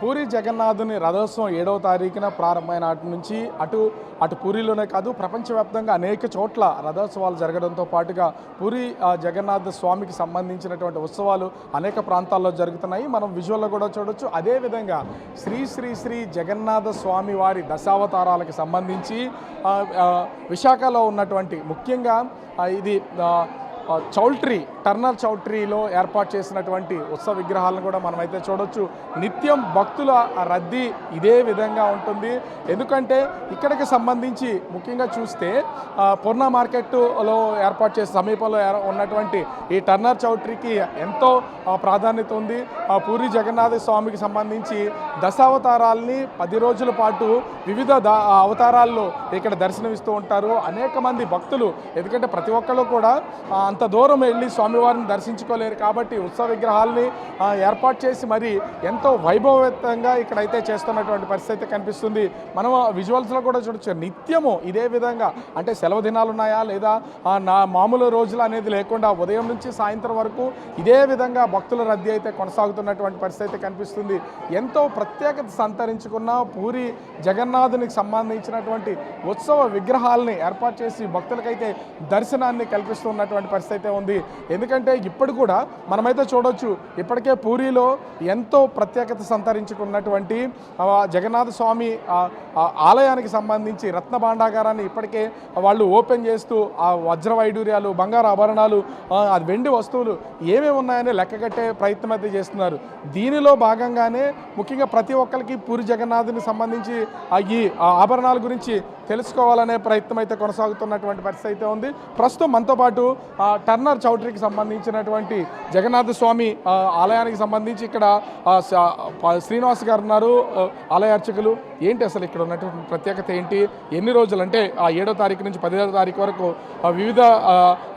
పూరి జగన్నాథుని రథోత్సవం 7వ తారీఖున ప్రారంభమైన నాటి నుంచి అటు పూరిలోనే కాదు ప్రపంచవ్యాప్తంగా అనేక చోట్ల రథోత్సవాలు జరగడంతో పాటుగా పూరి జగన్నాథ స్వామికి సంబంధించినటువంటి ఉత్సవాలు అనేక ప్రాంతాల్లో జరుగుతున్నాయి. మనం విజువల్లో కూడా చూడొచ్చు. అదేవిధంగా శ్రీ శ్రీ శ్రీ జగన్నాథ స్వామి వారి దశావతారాలకు సంబంధించి విశాఖలో ఉన్నటువంటి ముఖ్యంగా ఇది టర్నర్ చౌల్ట్రీలో ఏర్పాటు చేసినటువంటి ఉత్సవ విగ్రహాలను కూడా మనమైతే చూడొచ్చు. నిత్యం భక్తుల రద్దీ ఇదే విధంగా ఉంటుంది. ఎందుకంటే ఇక్కడికి సంబంధించి ముఖ్యంగా చూస్తే పూర్ణ మార్కెట్లో ఏర్పాటు చేసే సమీపంలో ఉన్నటువంటి ఈ టర్నర్ చౌల్ట్రీకి ఎంతో ప్రాధాన్యత ఉంది. పూరి జగన్నాథ స్వామికి సంబంధించి దశావతారాల్ని 10 రోజుల పాటు వివిధ అవతారాల్లో ఇక్కడ దర్శనమిస్తూ ఉంటారు అనేక మంది భక్తులు. ఎందుకంటే ప్రతి ఒక్కళ్ళు కూడా అంత దూరం వెళ్ళి స్వామివారిని దర్శించుకోలేరు కాబట్టి ఉత్సవ విగ్రహాలని ఏర్పాటు చేసి మరి ఎంతో వైభవయుతంగా ఇక్కడైతే చేస్తున్నటువంటి పరిస్థితి కనిపిస్తుంది. మనం విజువల్స్లో కూడా చూడొచ్చు. నిత్యము ఇదే విధంగా అంటే సెలవు దినాలు ఉన్నాయా లేదా మామూలు రోజులు అనేది లేకుండా ఉదయం నుంచి సాయంత్రం వరకు ఇదే విధంగా భక్తుల రద్దీ అయితే కొనసాగుతున్నటువంటి పరిస్థితి కనిపిస్తుంది. ఎంతో ప్రత్యేకత సంతరించుకున్న పూరి జగన్నాథునికి సంబంధించినటువంటి ఉత్సవ విగ్రహాలని ఏర్పాటు చేసి భక్తులకైతే దర్శనాన్ని కల్పిస్తున్నటువంటి పరిస్థితి అయితే ఉంది. ఎందుకంటే ఇప్పుడు కూడా మనమైతే చూడొచ్చు ఇప్పటికే పూరిలో ఎంతో ప్రత్యేకత సంతరించుకున్నటువంటి జగన్నాథ స్వామి ఆలయానికి సంబంధించి రత్న భాండాగారాన్ని ఇప్పటికే వాళ్ళు ఓపెన్ చేస్తూ ఆ వజ్ర వైడూర్యాలు బంగారు ఆభరణాలు వెండి వస్తువులు ఏమేమి ఉన్నాయని లెక్కగట్టే ప్రయత్నం అయితే చేస్తున్నారు. దీనిలో భాగంగానే ముఖ్యంగా ప్రతి ఒక్కరికి పూరి జగన్నాథునికి సంబంధించి ఈ ఆభరణాల గురించి తెలుసుకోవాలనే ప్రయత్నం అయితే కొనసాగుతున్నటువంటి పరిస్థితి అయితే ఉంది. ప్రస్తుతం మనతో పాటు టర్నర్ చౌల్ట్రీకి సంబంధించినటువంటి జగన్నాథ స్వామి ఆలయానికి సంబంధించి ఇక్కడ శ్రీనివాస్ గారు ఉన్నారు, ఆలయ అర్చకులు. ఏంటి అసలు ఇక్కడ ఉన్నటువంటి ప్రత్యేకత ఏంటి? ఎన్ని రోజులు అంటే 7వ తారీఖు నుంచి 10వ తారీఖు వరకు వివిధ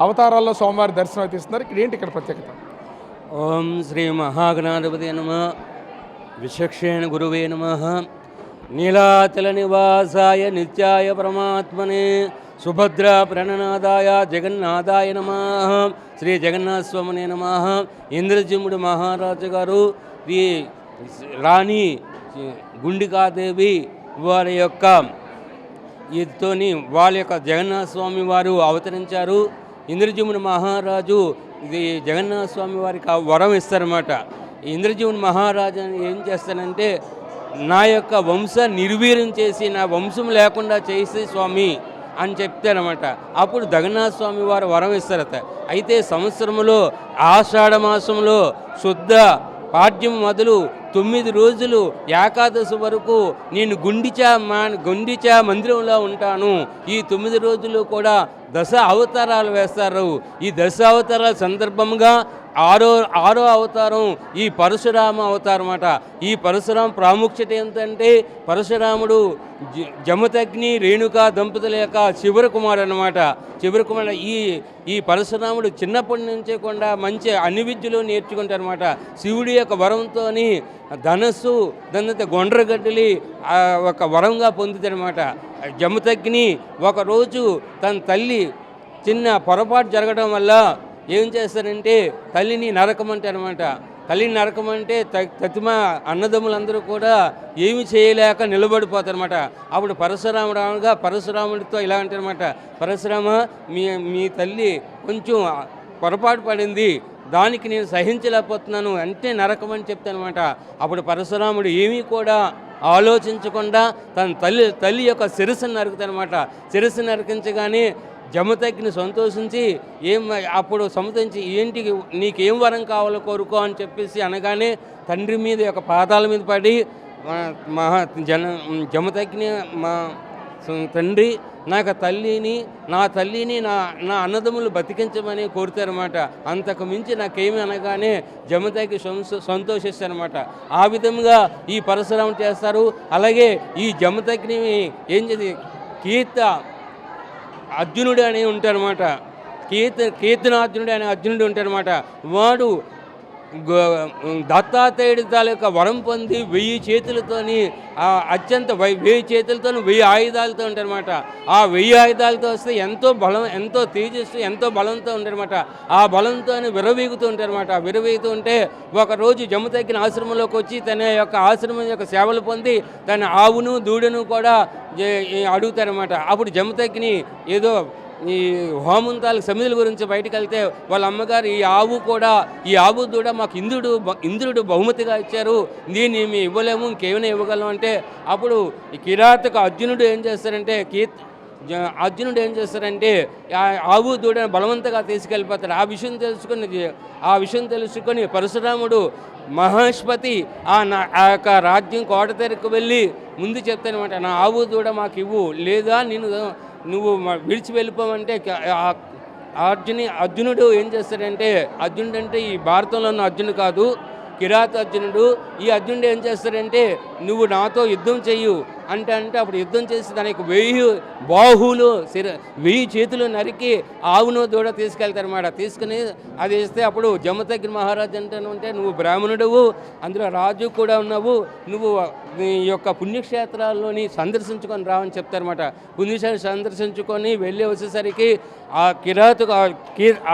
అవతారాల్లో స్వామివారి దర్శనం అయితే ఇస్తున్నారు. ఇక్కడ ఏంటి ఇక్కడ ప్రత్యేకత? ఓం శ్రీ మహాగణాధిపతి నమః, విచక్షణ గురువే నమః, నీలాచల నివాసాయ నిత్యాయ పరమాత్మనే, సుభద్ర ప్రణనాదాయ జగన్నాథాయ నమః, శ్రీ జగన్నాథ స్వామినే నమః. ఇంద్రజిమ్ముడు మహారాజు గారు ఈ రాణి గుండికాదేవి వారి యొక్క ఇదితోని వాళ్ళ యొక్క జగన్నాథ స్వామి వారు అవతరించారు. ఇంద్రజిమ్ముడు మహారాజు ఇది జగన్నాథ స్వామి వారికి ఆ వరం ఇస్తారన్నమాట. ఇంద్రజిమ్ముడు మహారాజు ఏం చేస్తానంటే నా యొక్క వంశ నిర్వీర్యం చేసి నా వంశం లేకుండా చేసి స్వామి అని చెప్తారన్నమాట. అప్పుడు జగన్నాథ స్వామి వారు వరం ఇస్తారట. అయితే సంవత్సరంలో ఆషాఢ మాసంలో శుద్ధ పాడ్యం మొదలు 9 రోజులు ఏకాదశి వరకు నేను గుండిచా మందిరంలో ఉంటాను. ఈ 9 రోజులు కూడా దశ అవతారాలు వేస్తారు. ఈ దశ అవతారాల సందర్భంగా ఆరో అవతారం ఈ పరశురామ అవతారం అన్నమాట. ఈ పరశురామ ప్రాముఖ్యత ఏంటంటే పరశురాముడు జమదగ్ని రేణుకా దంపతుల యొక్క చివరి కుమారుడు అన్నమాట. చివరి కుమారుడు ఈ పరశురాముడు చిన్నప్పటి నుంచే కూడా మంచి అన్ని విద్యలు నేర్చుకుంటారన్నమాట. శివుడి యొక్క వరంతో ధనస్సు దాని గొండ్రగడ్డలి ఒక వరంగా పొందుతారన్నమాట. జమదగ్ని ఒకరోజు తన తల్లి చిన్న పొరపాటు జరగడం వల్ల ఏం చేస్తారంటే తల్లిని నరకమంటారనమాట. తల్లిని నరకమంటే తతిమ అన్నదమ్ములందరూ కూడా ఏమి చేయలేక నిలబడిపోతారనమాట. అప్పుడు పరశురాముడితో ఇలా అంటారనమాట, పరశురామ మీ తల్లి కొంచెం పొరపాటు పడింది, దానికి నేను సహించలేకపోతున్నాను అంటే నరకమని చెప్తానమాట. అప్పుడు పరశురాముడు ఏమీ కూడా ఆలోచించకుండా తన తల్లి యొక్క శిరస్సును నరుకుతానమాట. శిరస్సు నరికించగానే జమదగ్ని సంతోషించి అప్పుడు సంతోషించి ఏంటికి నీకేం వరం కావాలో కోరుకో అని చెప్పేసి అనగానే తండ్రి మీద యొక్క పాదాల మీద పడి జమదగ్ని మా తండ్రి నా తల్లిని నా అన్నదమ్ములు బతికించమని కోరుతారన్నమాట. అంతకు మించి నాకేమి అనగానే జమదగ్ని సంతోషిస్తారన్నమాట. ఆ విధంగా ఈ పరశురాముడు చేస్తారు. అలాగే ఈ జమదగ్ని ఏం చేసి అర్జునుడు అని ఉంటారన్నమాట. కీర్తనార్జునుడు అనే అర్జునుడు ఉంటారన్నమాట. వాడు దత్తాత్రేయుడి తాలూకా వరం పొంది 1000 చేతులతోని అత్యంత 1000 చేతులతో 1000 ఆయుధాలతో ఉంటారన్నమాట. ఆ 1000 ఆయుధాలతో వస్తే ఎంతో బలం, ఎంతో తేజస్సు, ఎంతో బలంతో ఉంటారన్నమాట. ఆ బలంతో విరవీగుతూ ఉంటారన్నమాట. విరవీగుతూ ఉంటే ఒకరోజు జమదగ్ని ఆశ్రమంలోకి వచ్చి తన యొక్క ఆశ్రమం యొక్క సేవలు పొంది తన ఆవును దూడను కూడా అడుగుతారన్నమాట. అప్పుడు జమదగ్ని ఏదో ఈ హోమంతాల సమిధుల గురించి బయటకు వెళ్తే వాళ్ళ అమ్మగారు ఈ ఆవు దూడ మాకు ఇంద్రుడు బహుమతిగా ఇచ్చారు, దీన్ని మేము ఇవ్వలేము, ఇంకేమైనా ఇవ్వగలం అంటే అప్పుడు ఈ కిరాతక అర్జునుడు ఏం చేస్తారంటే ఆవు దూడను బలవంతంగా తీసుకెళ్ళిపోతాడు. ఆ విషయం తెలుసుకొని పరశురాముడు మహేష్పతి ఆ యొక్క రాజ్యం కోట దగ్గరకు వెళ్ళి ముందు చెప్తానమాట, నా ఆవు దూడ మాకు ఇవ్వు, లేదా నువ్వు విడిచి వెళ్ళిపోమంటే అర్జునుడు ఏం చేస్తాడంటే, అర్జునుడు అంటే ఈ భారతంలో ఉన్న అర్జునుడు కాదు, కిరాత అర్జునుడు. ఈ అర్జునుడు ఏం చేస్తాడంటే నువ్వు నాతో యుద్ధం చెయ్యు అంటే అప్పుడు యుద్ధం చేసి దానికి 1000 బాహువులు 1000 చేతులు నరికి ఆవును దూడ తీసుకెళ్తారన్నమాట. తీసుకుని అది ఇస్తే అప్పుడు జమదగ్ని మహారాజు అంటే నువ్వు బ్రాహ్మణుడువు, అందులో రాజు కూడా ఉన్నావు, నువ్వు ఈ యొక్క పుణ్యక్షేత్రాల్లోని సందర్శించుకొని రావని చెప్తారన్నమాట. పుణ్యక్షేత్రం సందర్శించుకొని వెళ్ళి వచ్చేసరికి ఆ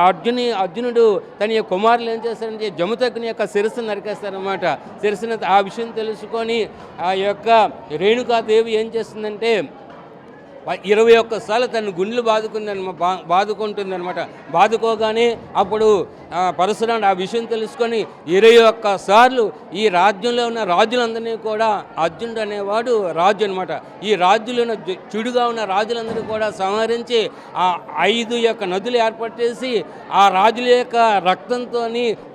అర్జునుడు తన యొక్క కుమారులు ఏం చేస్తారంటే జమదగ్ని యొక్క శిరస్సును నరికేస్తారన్నమాట. శిరస్సును ఆ విషయం తెలుసుకొని ఆ యొక్క రేణుకాదేవి ఏం చేస్తుందంటే 21 సార్లు తన గుండెలు బాదుకుంటుందన్నమాట. బాదుకోగానే అప్పుడు పరశురాముడు ఆ విషయం తెలుసుకొని 21 సార్లు ఈ రాజ్యంలో ఉన్న రాజులందరినీ కూడా, అర్జునుడు అనేవాడు రాజు అనమాట, ఈ రాజులు చెడుగా ఉన్న రాజులందరినీ కూడా సంహరించి ఆ 5 యొక్క నదులు ఏర్పాటు చేసి ఆ రాజుల యొక్క రక్తంతో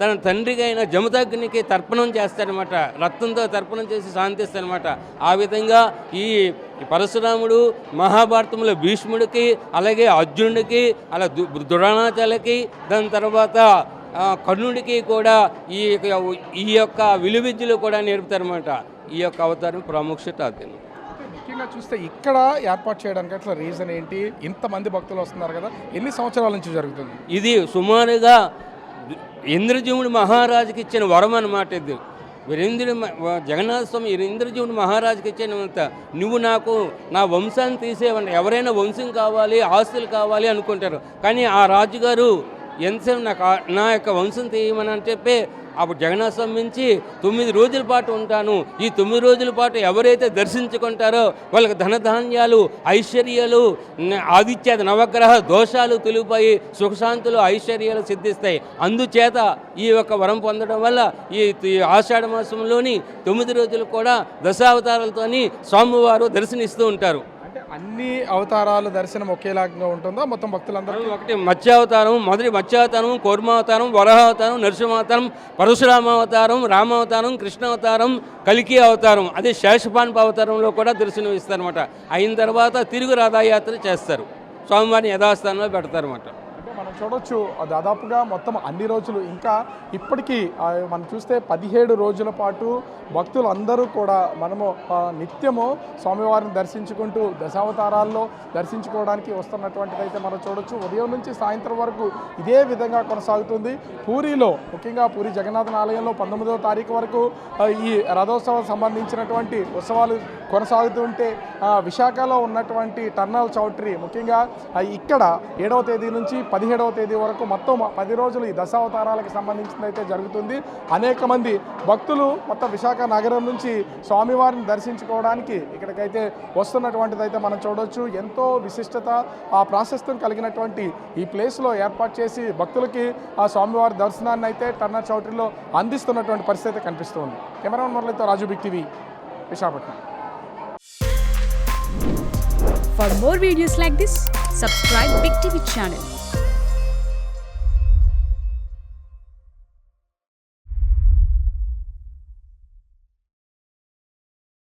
తన తండ్రికి అయిన జమదగ్నికి తర్పణం చేస్తాడనమాట. రక్తంతో తర్పణం చేసి శాంతిస్తాడనమాట. ఆ విధంగా ఈ పరశురాముడు మహాభారతంలో భీష్ముడికి, అలాగే అర్జునుడికి, అలా ద్రోణాచార్యులకి, దాని తర్వాత కర్ణుడికి కూడా ఈ యొక్క విలువిద్యలు కూడా నేర్పుతారన్నమాట. ఈ యొక్క అవతారం ప్రాముఖ్యత అది. ముఖ్యంగా చూస్తే ఇక్కడ ఏర్పాటు చేయడానికి అట్లా రీజన్ ఏంటి? ఇంతమంది భక్తులు వస్తున్నారు కదా, ఎన్ని సంవత్సరాల నుంచి జరుగుతుంది? ఇది సుమారుగా ఇంద్రజీవుడు మహారాజుకి ఇచ్చిన వరం అన్నమాట. ఇది జగన్నాథ స్వామి ఇంద్రజీవుడు మహారాజుకి ఇచ్చేనంత, నువ్వు నాకు నా వంశాన్ని తీసేవండి, ఎవరైనా వంశం కావాలి, ఆస్తులు కావాలి అనుకుంటారు, కానీ ఆ రాజుగారు ఎంతసేపు నా యొక్క వంశం తీయమని అని చెప్పి అప్పుడు జగన్నాథ స్వామి నుంచి 9 రోజుల పాటు ఉంటాను, ఈ 9 రోజుల పాటు ఎవరైతే దర్శించుకుంటారో వాళ్ళకి ధనధాన్యాలు, ఐశ్వర్యాలు, ఆదిత్యాది నవగ్రహ దోషాలు తొలిగిపోయి సుఖశాంతులు, ఐశ్వర్యాలు సిద్ధిస్తాయి. అందుచేత ఈ యొక్క వరం పొందడం వల్ల ఈ ఆషాఢ మాసంలోని 9 రోజులు కూడా దశావతారాలతోని స్వామివారు దర్శనిస్తూ ఉంటారు. అన్ని అవతారాలు దర్శనం ఒకేలాగా ఉంటుందో మొత్తం భక్తులందరూ? ఒకటి మత్స్యావతారం, మొదటి మత్స్యావతారం, కూర్మావతారం, వరాహావతారం, నరసింహావతారం, పరశురామావతారం, రామావతారం, కృష్ణావతారం, కలికి అవతారం, అదే శేషపాన్ప అవతారంలో కూడా దర్శనం ఇస్తారన్నమాట. అయిన తర్వాత తిరుగు రథయాత్ర చేస్తారు, స్వామివారిని యథాస్థానంలో పెడతారన్నమాట. మనం చూడొచ్చు దాదాపుగా మొత్తం అన్ని రోజులు, ఇంకా ఇప్పటికీ మనం చూస్తే 17 రోజుల పాటు భక్తులు అందరూ కూడా మనము నిత్యము స్వామివారిని దర్శించుకుంటూ దశావతారాల్లో దర్శించుకోవడానికి వస్తున్నటువంటిది అయితే మనం చూడొచ్చు. ఉదయం నుంచి సాయంత్రం వరకు ఇదే విధంగా కొనసాగుతుంది. పూరిలో ముఖ్యంగా పూరి జగన్నాథ ఆలయంలో 19వ తారీఖు వరకు ఈ రథోత్సవం సంబంధించినటువంటి ఉత్సవాలు కొనసాగుతుంటే విశాఖలో ఉన్నటువంటి టర్నల్ చౌట్రీ ముఖ్యంగా ఇక్కడ 7వ తేదీ నుంచి 17వ తేదీ వరకు మొత్తం 10 రోజులు ఈ దశావతారాలకు సంబంధించింది అయితే జరుగుతుంది. అనేక మంది భక్తులు మొత్తం విశాఖ నగరం నుంచి స్వామివారిని దర్శించుకోవడానికి ఇక్కడికైతే వస్తున్నటువంటిది అయితే మనం చూడవచ్చు. ఎంతో విశిష్టత, ఆ ప్రాశస్త్యం కలిగినటువంటి ఈ ప్లేస్లో ఏర్పాటు చేసి భక్తులకి ఆ స్వామివారి దర్శనాన్ని అయితే టర్నల్ చౌట్రీలో అందిస్తున్నటువంటి పరిస్థితి కనిపిస్తుంది. కెమెరామెన్ మురళితో Raju, big TV, Visakhapatnam. For more videos like this, subscribe Big TV channel.